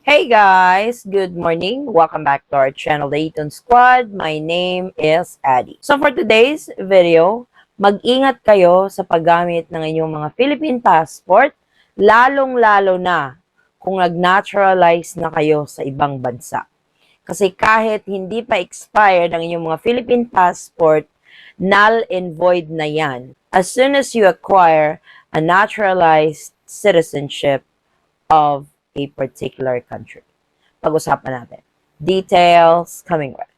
Hey guys, good morning. Welcome back to our channel, The Eton Squad. My name is Addie. So for today's video, mag-ingat kayo sa paggamit ng inyong mga Philippine passport, lalong-lalo na kung nag-naturalize na kayo sa ibang bansa. Kasi kahit hindi pa expired ang inyong mga Philippine passport, null and void na yan as soon as you acquire a naturalized citizenship of a particular country. Pag-usapan natin. Details coming right.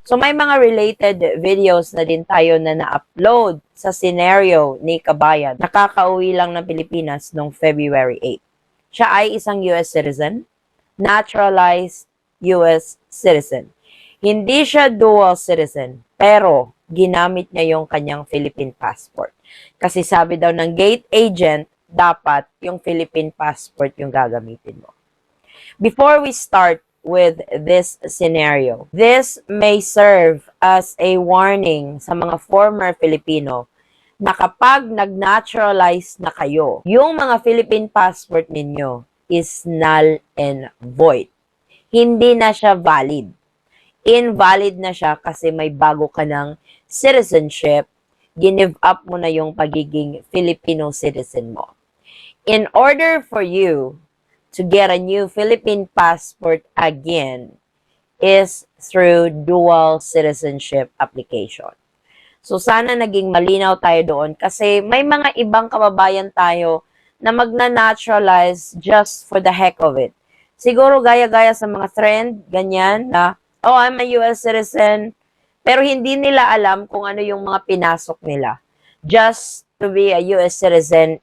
So may mga related videos na din tayo na na-upload sa scenario ni Kabayan. Nakakauwi lang ng Pilipinas noong February 8. Siya ay isang US citizen, naturalized US citizen. Hindi siya dual citizen, pero ginamit niya yung kanyang Philippine passport. Kasi sabi daw ng gate agent, dapat yung Philippine passport yung gagamitin mo. Before we start with this scenario, this may serve as a warning sa mga former Filipino na kapag nag-naturalize na kayo, yung mga Philippine passport ninyo is null and void. Hindi na siya valid. Invalid na siya kasi may bago ka ng citizenship, give up mo na yung pagiging Filipino citizen mo. In order for you to get a new Philippine passport again is through dual citizenship application. So sana naging malinaw tayo doon kasi may mga ibang kababayan tayo na magna-naturalize just for the heck of it. Siguro gaya-gaya sa mga trend, ganyan na, oh, I'm a US citizen, pero hindi nila alam kung ano yung mga pinasok nila. Just to be a US citizen,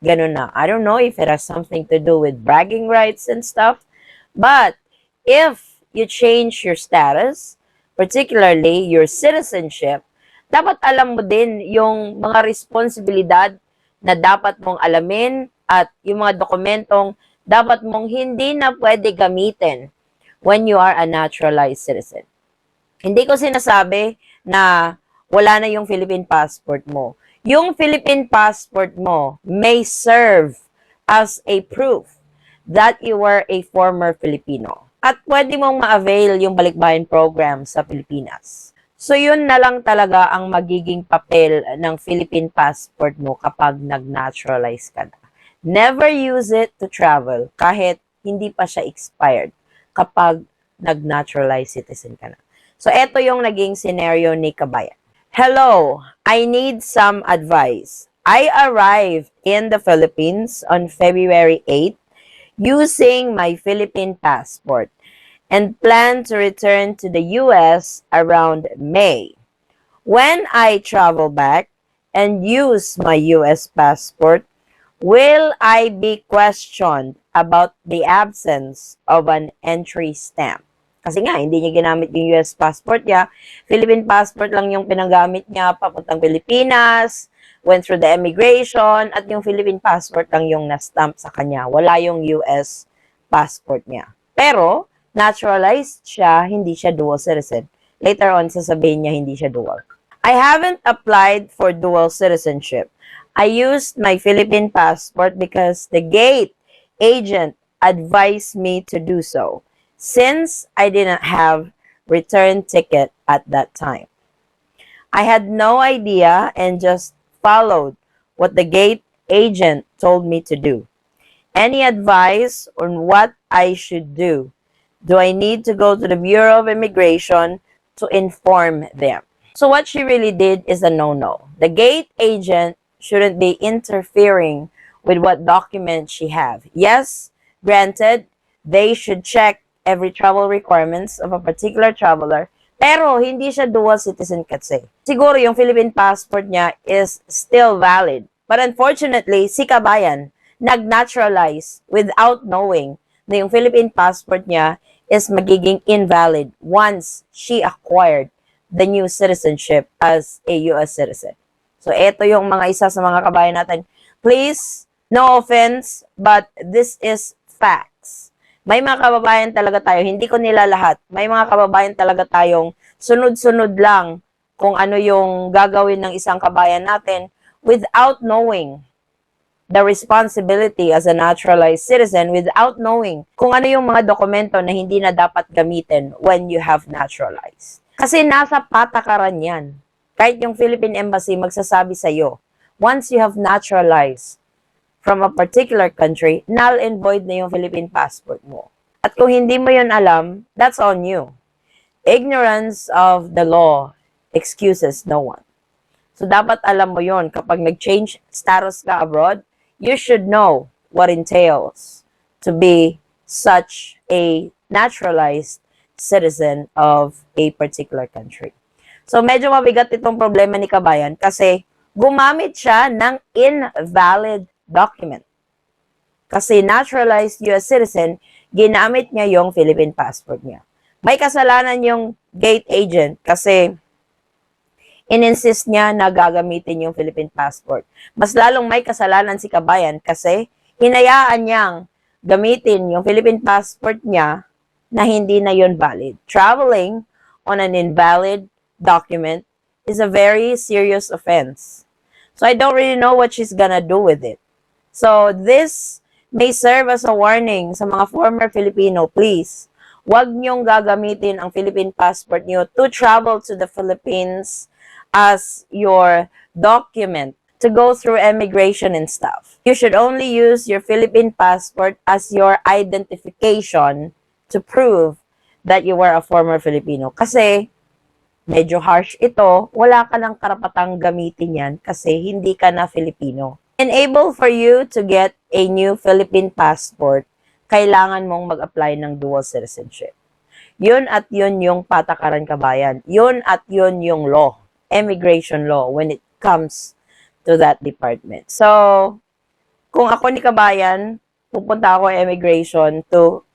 ganun na. I don't know if it has something to do with bragging rights and stuff, but if you change your status, particularly your citizenship, dapat alam mo din yung mga responsibilidad na dapat mong alamin at yung mga dokumentong dapat mong hindi na pwede gamitin when you are a naturalized citizen. Hindi ko sinasabi na wala na yung Philippine passport mo. Yung Philippine passport mo may serve as a proof that you were a former Filipino. At pwede mong ma-avail yung balikbayan program sa Pilipinas. So yun na lang talaga ang magiging papel ng Philippine passport mo kapag nag-naturalize ka na. Never use it to travel kahit hindi pa siya expired kapag nag-naturalized citizen ka na. So, eto yung naging scenario ni Kabayan. Hello, I need some advice. I arrived in the Philippines on February 8 using my Philippine passport and plan to return to the US around May. When I travel back and use my US passport, will I be questioned about the absence of an entry stamp? Kasi nga, hindi niya ginamit yung US passport niya. Philippine passport lang yung pinagamit niya papuntang Pilipinas, went through the immigration, at yung Philippine passport lang yung na-stamp sa kanya. Wala yung US passport niya. Pero, naturalized siya, hindi siya dual citizen. Later on, sasabihin niya hindi siya dual. I haven't applied for dual citizenship. I used my Philippine passport because the gate agent advised me to do so, since I didn't have return ticket at that time. I had no idea and just followed what the gate agent told me to do. Any advice on what I should do? Do I need to go to the Bureau of Immigration to inform them? So what she really did is a no-no. The gate agent shouldn't be interfering with what documents she have. Yes, granted, they should check every travel requirements of a particular traveler, pero hindi siya dual citizen kasi. Siguro yung Philippine passport niya is still valid. But unfortunately, si Kabayan nag-naturalize without knowing na yung Philippine passport niya is magiging invalid once she acquired the new citizenship as a US citizen. So, ito yung mga isa sa mga kabayan natin. Please, no offense, but this is facts. May mga kababayan talaga tayo, hindi ko nila lahat. May mga kababayan talaga tayong sunod-sunod lang kung ano yung gagawin ng isang kabayan natin without knowing the responsibility as a naturalized citizen, without knowing kung ano yung mga dokumento na hindi na dapat gamitin when you have naturalized. Kasi nasa patakaran yan. Kahit yung Philippine Embassy magsasabi sa'yo, once you have naturalized from a particular country, null and void na yung Philippine passport mo. At kung hindi mo yun alam, that's on you. Ignorance of the law excuses no one. So, dapat alam mo yon kapag nag-change status ka abroad, you should know what entails to be such a naturalized citizen of a particular country. So, medyo mabigat itong problema ni Kabayan kasi gumamit siya ng invalid document. Kasi naturalized US citizen, ginamit niya yung Philippine passport niya. May kasalanan yung gate agent kasi in-insist niya na gagamitin yung Philippine passport. Mas lalong may kasalanan si Kabayan kasi hinayaan niyang gamitin yung Philippine passport niya na hindi na yun valid. Traveling on an invalid document is a very serious offense. So I don't really know what she's gonna do with it. So this may serve as a warning sa mga former Filipino, please. Huwag niyong gagamitin ang Philippine passport niyo to travel to the Philippines as your document to go through immigration and stuff. You should only use your Philippine passport as your identification to prove that you were a former Filipino. Kasi medyo harsh ito, wala ka ng karapatang gamitin yan kasi hindi ka na Filipino. Enable for you to get a new Philippine passport, kailangan mong mag-apply ng dual citizenship. Yun at yun yung patakaran, Kabayan. Yun at yun yung law. Immigration law when it comes to that department. So, kung ako ni Kabayan, pupunta ako immigration to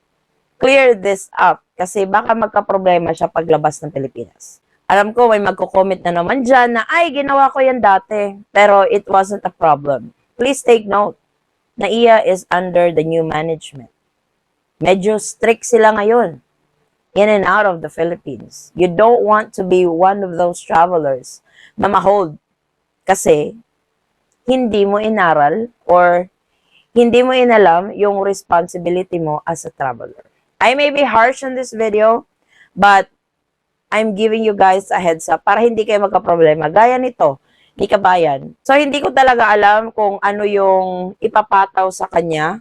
clear this up kasi baka magka-problema siya paglabas ng Pilipinas. Alam ko, may magko-comment na naman dyan na, ay, ginawa ko yan dati, pero it wasn't a problem. Please take note, NAIA is under the new management. Medyo strict sila ngayon. In and out of the Philippines. You don't want to be one of those travelers na ma-hold kasi hindi mo inaral or hindi mo inalam yung responsibility mo as a traveler. I may be harsh on this video, but I'm giving you guys a heads up para hindi kayo magka-problema. Gaya nito, ni Kabayan. So, hindi ko talaga alam kung ano yung ipapataw sa kanya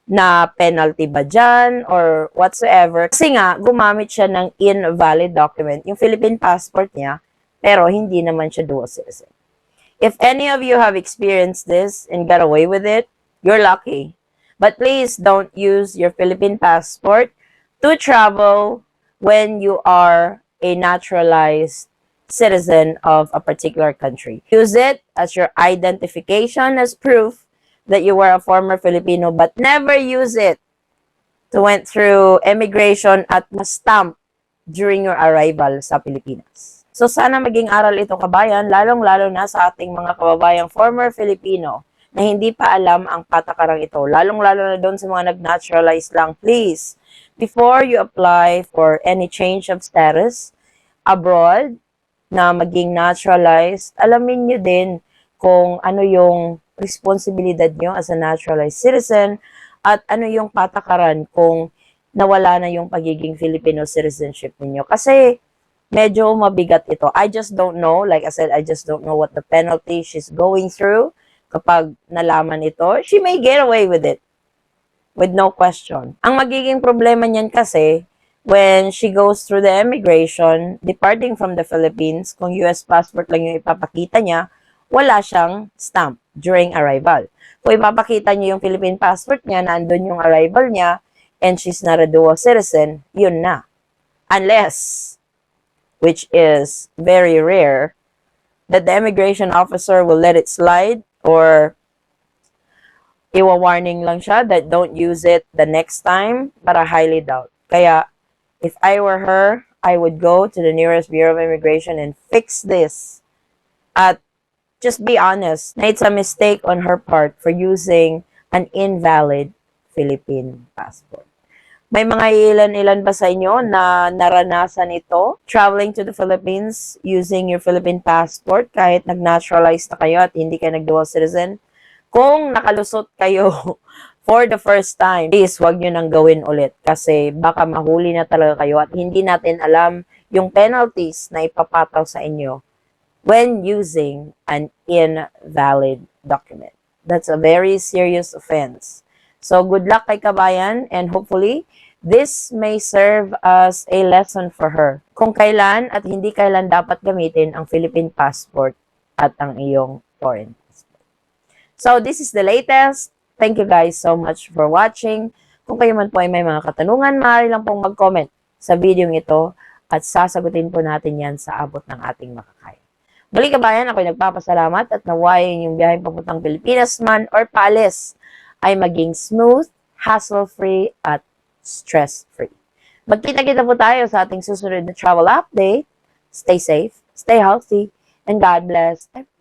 na penalty ba dyan or whatsoever. Kasi nga, gumamit siya ng invalid document, yung Philippine passport niya, pero hindi naman siya dual citizen. If any of you have experienced this and got away with it, you're lucky. But please don't use your Philippine passport to travel when you are a naturalized citizen of a particular country. Use it as your identification as proof that you were a former Filipino, but never use it to went through immigration at ma-stamp during your arrival sa Pilipinas. So sana maging aral ito, Kabayan, lalong-lalo na sa ating mga kababayang former Filipino na hindi pa alam ang patakarang ito. Lalong-lalo na doon sa mga nag-naturalize lang. Please, before you apply for any change of status abroad na maging naturalized, alamin nyo din kung ano yung responsibilidad nyo as a naturalized citizen at ano yung patakaran kung nawala na yung pagiging Filipino citizenship ninyo. Kasi medyo mabigat ito. I just don't know. Like I said, I just don't know what the penalty she's going through kapag nalaman ito. She may get away with it with no question. Ang magiging problema niyan kasi when she goes through the immigration, departing from the Philippines, kung US passport lang yung ipapakita niya, wala siyang stamp during arrival. Kung ipapakita niyo yung Philippine passport niya, nandun yung arrival niya, and she's not a dual citizen, yun na. Unless, which is very rare, that the immigration officer will let it slide, or iwa-warning lang siya that don't use it the next time, but I highly doubt. Kaya, if I were her, I would go to the nearest Bureau of Immigration and fix this. At just be honest, na it's a mistake on her part for using an invalid Philippine passport. May mga ilan-ilan ba sa inyo na naranasan ito? Traveling to the Philippines using your Philippine passport kahit nag-naturalize na kayo at hindi kayo nag-dual citizen? Kung nakalusot kayo for the first time, please wag nyo nang gawin ulit kasi baka mahuli na talaga kayo at hindi natin alam yung penalties na ipapataw sa inyo when using an invalid document. That's a very serious offense. So good luck kay kabayan and hopefully this may serve as a lesson for her kung kailan at hindi kailan dapat gamitin ang Philippine passport at ang iyong foreign passport. So this is the latest. Thank you guys so much for watching. Kung kayo man po ay may mga katanungan, maaari lang pong mag-comment sa video ito at sasagutin po natin yan sa abot ng ating makakaya. Muli kabayan, ako'y nagpapasalamat at nawayin yung biyaheng papuntang Pilipinas man or paalis ay maging smooth, hassle-free at stress-free. Magkita-kita po tayo sa ating susunod na travel update. Stay safe, stay healthy, and God bless everyone.